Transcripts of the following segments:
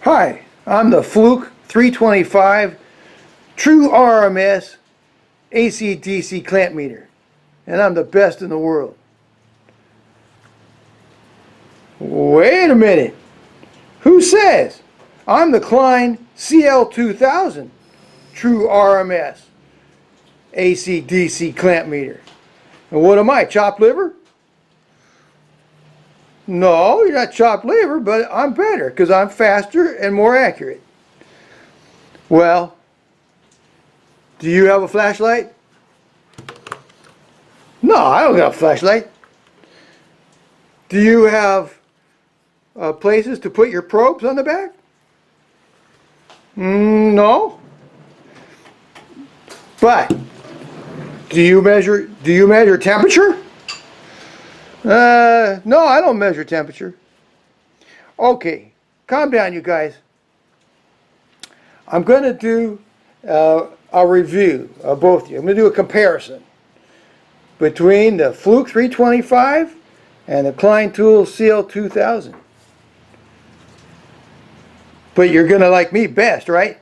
Hi, I'm the Fluke 325 True RMS AC/DC clamp meter, and I'm the best in the world. Wait a minute, who says? I'm the Klein CL2000 True RMS AC/DC clamp meter. And what am I, chopped liver? No, you're not chopped liver, but I'm better because I'm faster and more accurate. Well, do you have a flashlight? No, I don't got a flashlight. Do you have places to put your probes on the back? No. But do you measure temperature? No, I don't measure temperature. Okay, calm down, you guys. I'm going to do a review of both of you. I'm going to do a comparison between the Fluke 325 and the Klein CL2000. But you're going to like me best, right?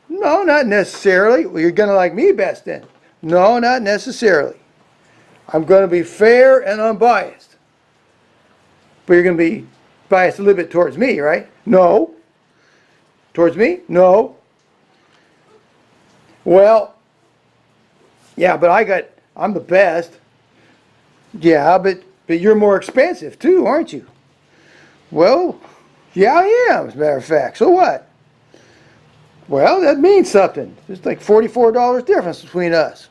No, not necessarily. Well, you're going to like me best then. No, not necessarily. I'm going to be fair and unbiased. But you're going to be biased a little bit towards me, right? No. Towards me? No. Well, yeah, but I'm the best. Yeah, but you're more expensive too, aren't you? Well, yeah, I am, as a matter of fact. So what? Well, that means something. It's like $44 difference between us.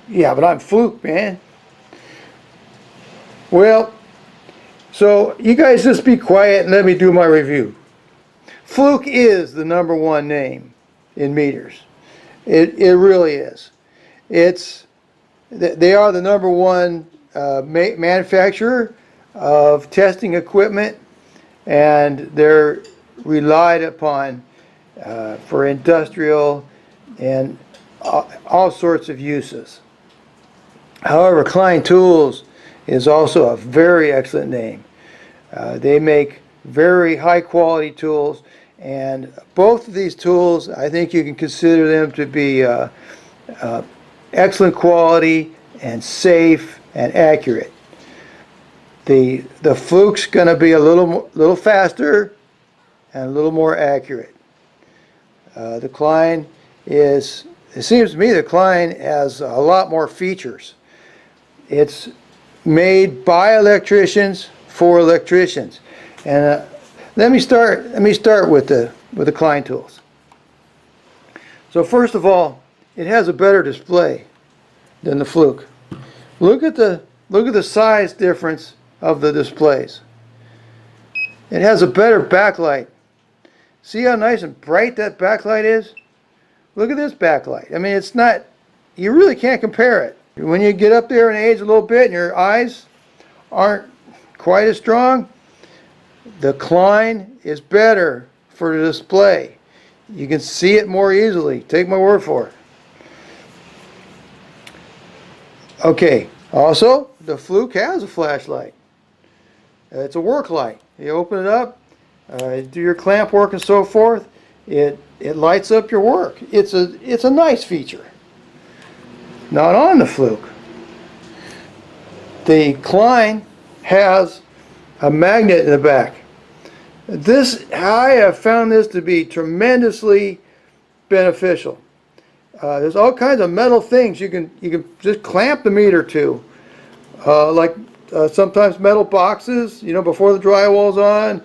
Yeah, but I'm Fluke, man. Well, so you guys just be quiet and let me do my review. Fluke is the #1 name in meters. It really is. They are the #1 manufacturer of testing equipment, and they're relied upon for industrial and all sorts of uses. However, Klein Tools is also a very excellent name. They make very high quality tools, and both of these tools, I think you can consider them to be excellent quality and safe and accurate. The Fluke's going to be a little faster and a little more accurate. The Klein it seems to me the Klein has a lot more features. It's made by electricians for electricians. And let me start with the Klein tools. So first of all, it has a better display than the Fluke. Look at the size difference of the displays. It has a better backlight. See how nice and bright that backlight is? Look at this backlight. I mean, it's not, you really can't compare it. When you get up there in age a little bit and your eyes aren't quite as strong, the Klein is better for the display. You can see it more easily. Take my word for it. Okay, also, the Fluke has a flashlight. It's a work light. You open it up, do your clamp work and so forth, it lights up your work. It's a nice feature. Not on the Fluke. The Klein has a magnet in the back. I have found this to be tremendously beneficial. There's all kinds of metal things you can just clamp the meter to, like sometimes metal boxes, before the drywall's on,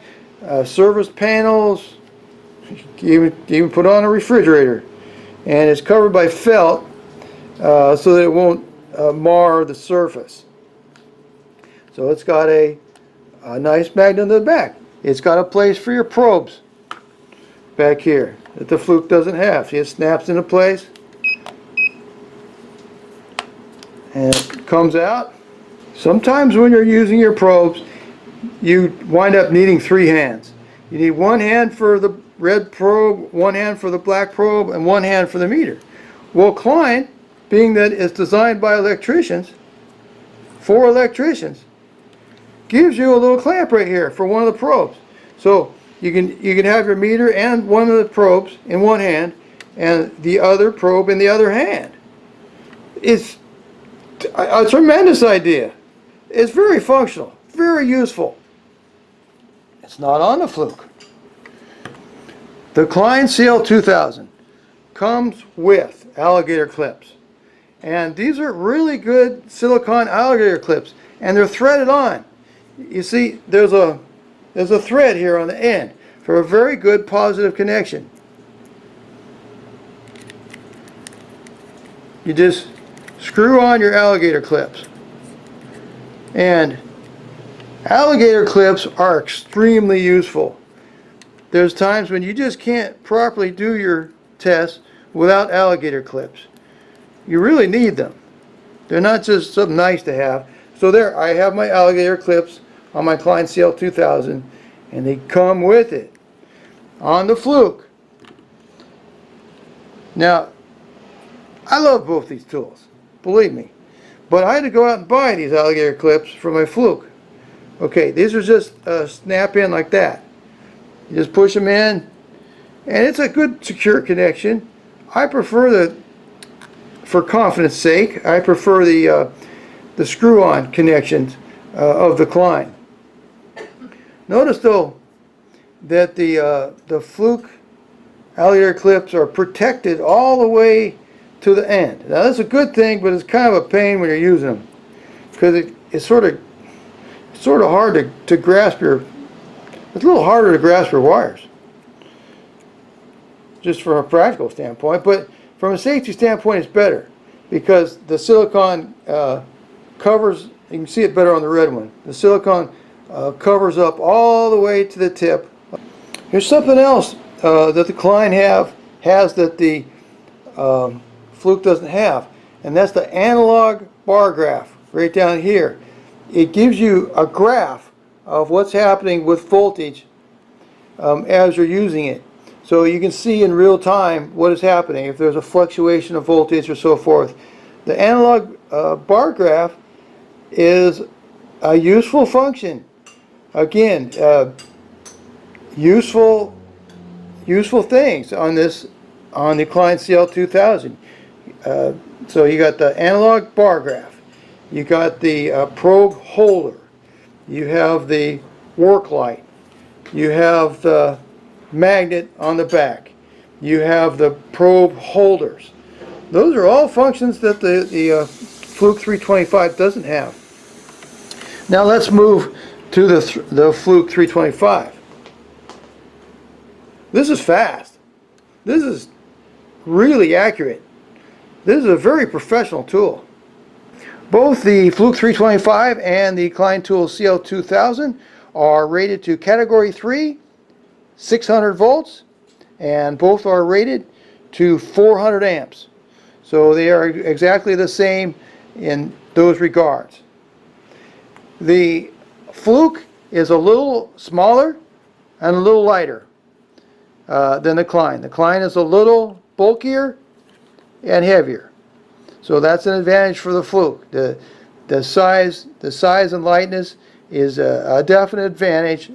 service panels. You can even put on a refrigerator, and it's covered by felt so that it won't mar the surface. So it's got a nice magnet in the back. It's got a place for your probes back here that the Fluke doesn't have. See, it snaps into place and it comes out. Sometimes when you're using your probes, you wind up needing 3 hands. You need 1 hand for the red probe, 1 hand for the black probe, and 1 hand for the meter. Well, Klein, being that it's designed by electricians, for electricians, gives you a little clamp right here for one of the probes. So you can have your meter and one of the probes in one hand and the other probe in the other hand. It's a tremendous idea. It's very functional, very useful. It's not on the Fluke. The Klein CL2000 comes with alligator clips. And these are really good silicone alligator clips, and they're threaded on. You see, there's a thread here on the end for a very good positive connection. You just screw on your alligator clips. And alligator clips are extremely useful. There's times when you just can't properly do your tests without alligator clips. You really need them. They're not just something nice to have. So there, I have my alligator clips on my Klein CL2000, and they come with it on the Fluke. Now, I love both these tools, believe me, but I had to go out and buy these alligator clips for my Fluke. Okay, these are just snap in like that. You just push them in, and it's a good secure connection. I prefer for confidence sake, I prefer the screw-on connections of the Klein. Notice though that the Fluke alligator clips are protected all the way to the end. Now that's a good thing, but it's kind of a pain when you're using them because it's sort of hard to grasp it's a little harder to grasp your wires, just from a practical standpoint, but from a safety standpoint it's better because the silicone covers, you can see it better on the red one, the silicone covers up all the way to the tip. Here's something else that the Klein has that the Fluke doesn't have, and that's the analog bar graph right down here. It gives you a graph of what's happening with voltage as you're using it. So you can see in real time what is happening, if there's a fluctuation of voltage or so forth. The analog bar graph is a useful function. Again, useful things on the Klein CL2000. So you got the analog bar graph, you got the probe holder, you have the work light, you have the magnet on the back, you have the probe holders. Those are all functions that the Fluke 325 doesn't have. Now let's move to the Fluke 325. This is fast. This is really accurate. This is a very professional tool. Both the Fluke 325 and the Klein Tool CL2000 are rated to Category 3, 600 volts, and both are rated to 400 amps. So they are exactly the same in those regards. The Fluke is a little smaller and a little lighter than the Klein. The Klein is a little bulkier and heavier. So that's an advantage for the Fluke. The size and lightness is a definite advantage.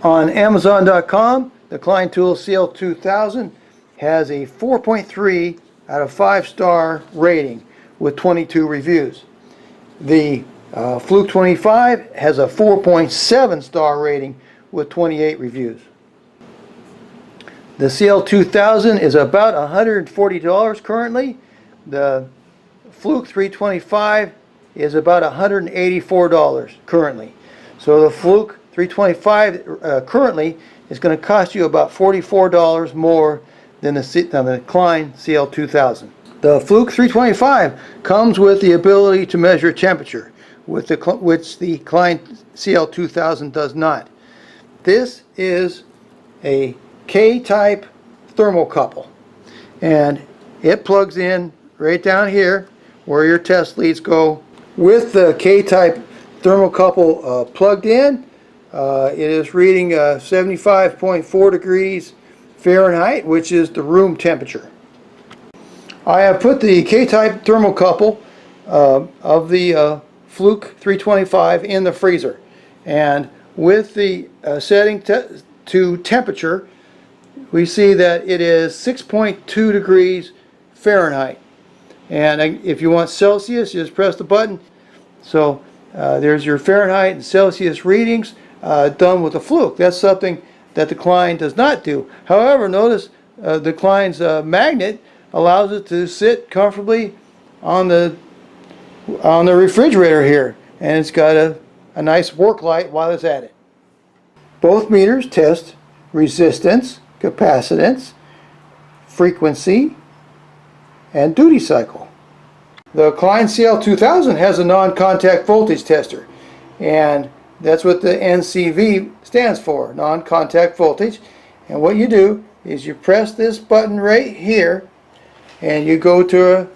On Amazon.com, the Klein Tool CL2000 has a 4.3 out of 5-star rating with 22 reviews. The Fluke 25 has a 4.7 star rating with 28 reviews. The CL2000 is about $140 currently. The Fluke 325 is about $184 currently. So the Fluke 325 currently is going to cost you about $44 more than the Klein CL2000. The Fluke 325 comes with the ability to measure temperature, which the Klein CL2000 does not. This is a K-type thermocouple, and it plugs in right down here where your test leads go. With the K-type thermocouple plugged in, it is reading 75.4 degrees Fahrenheit, which is the room temperature. I have put the K-type thermocouple of the Fluke 325 in the freezer, and with the setting to temperature, we see that it is 6.2 degrees Fahrenheit. And if you want Celsius, you just press the button. So there's your Fahrenheit and Celsius readings done with the Fluke. That's something that the Klein does not do. However, notice the Klein's magnet allows it to sit comfortably on the refrigerator here, and it's got a nice work light while it's at it. Both meters test resistance, capacitance, frequency, and duty cycle. The Klein CL2000 has a non-contact voltage tester, and that's what the NCV stands for, non-contact voltage. And what you do is you press this button right here, and you go to a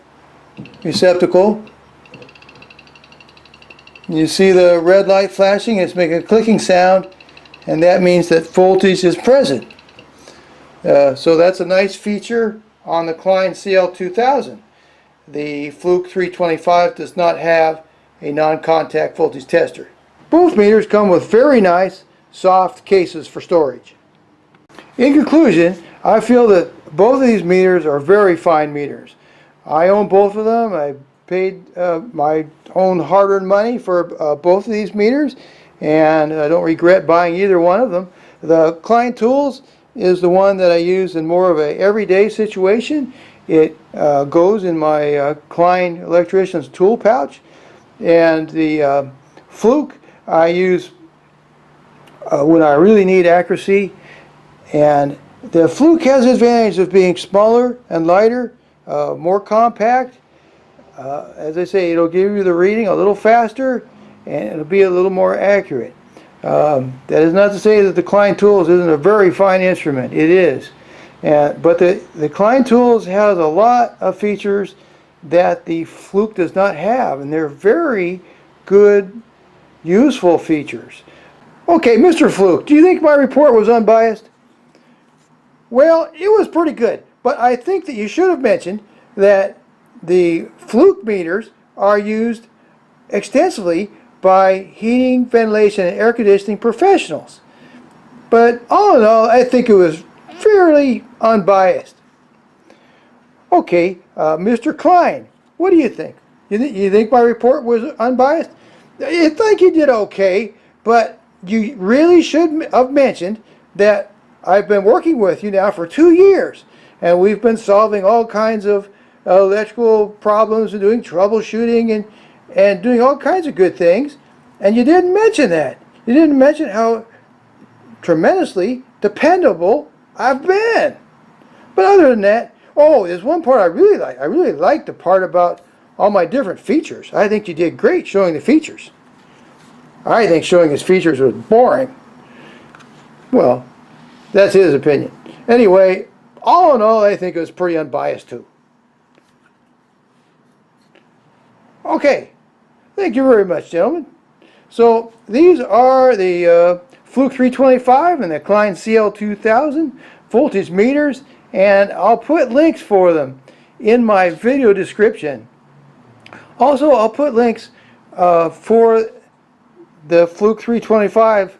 receptacle. You see the red light flashing, it's making a clicking sound, and that means that voltage is present. So that's a nice feature on the Klein CL2000. The Fluke 325 does not have a non-contact voltage tester. Both meters come with very nice soft cases for storage. In conclusion, I feel that both of these meters are very fine meters. I own both of them. I paid my own hard-earned money for both of these meters, and I don't regret buying either one of them. The Klein Tools is the one that I use in more of a everyday situation. It goes in my Klein electrician's tool pouch, and the Fluke I use when I really need accuracy. And the Fluke has the advantage of being smaller and lighter, more compact. As I say, it'll give you the reading a little faster, and it'll be a little more accurate. That is not to say that the Klein Tools isn't a very fine instrument. It is. But the Klein Tools has a lot of features that the Fluke does not have, and they're very good, useful features. Okay, Mr. Fluke, do you think my report was unbiased? Well, it was pretty good, but I think that you should have mentioned that the Fluke meters are used extensively by heating, ventilation, and air conditioning professionals. But all in all, I think it was fairly unbiased. Okay, Mr. Klein, what do you think? You think my report was unbiased? I think you did okay, but you really should have mentioned that I've been working with you now for 2 years, and we've been solving all kinds of electrical problems and doing troubleshooting and doing all kinds of good things, and you didn't mention that. You didn't mention how tremendously dependable I've been. But other than that, oh, there's one part I really like. I really like the part about all my different features. I think you did great showing the features. I think showing his features was boring. Well, that's his opinion. Anyway, all in all, I think it was pretty unbiased too. Okay, thank you very much, gentlemen. So these are the Fluke 325 and the Klein CL2000 voltage meters, and I'll put links for them in my video description. Also, I'll put links for the Fluke 325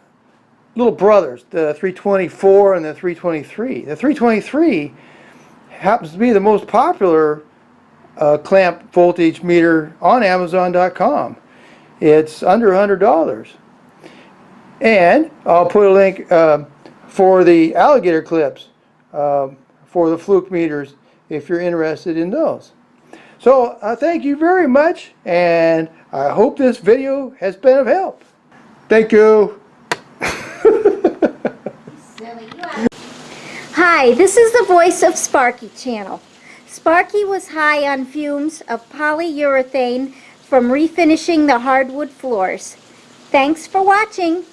little brothers, the 324 and the 323. The 323 happens to be the most popular clamp voltage meter on Amazon.com. It's under $100. And I'll put a link for the alligator clips for the Fluke meters if you're interested in those. So thank you very much, and I hope this video has been of help. Thank you. Hi, this is the voice of Sparky Channel. Sparky was high on fumes of polyurethane from refinishing the hardwood floors. Thanks for watching.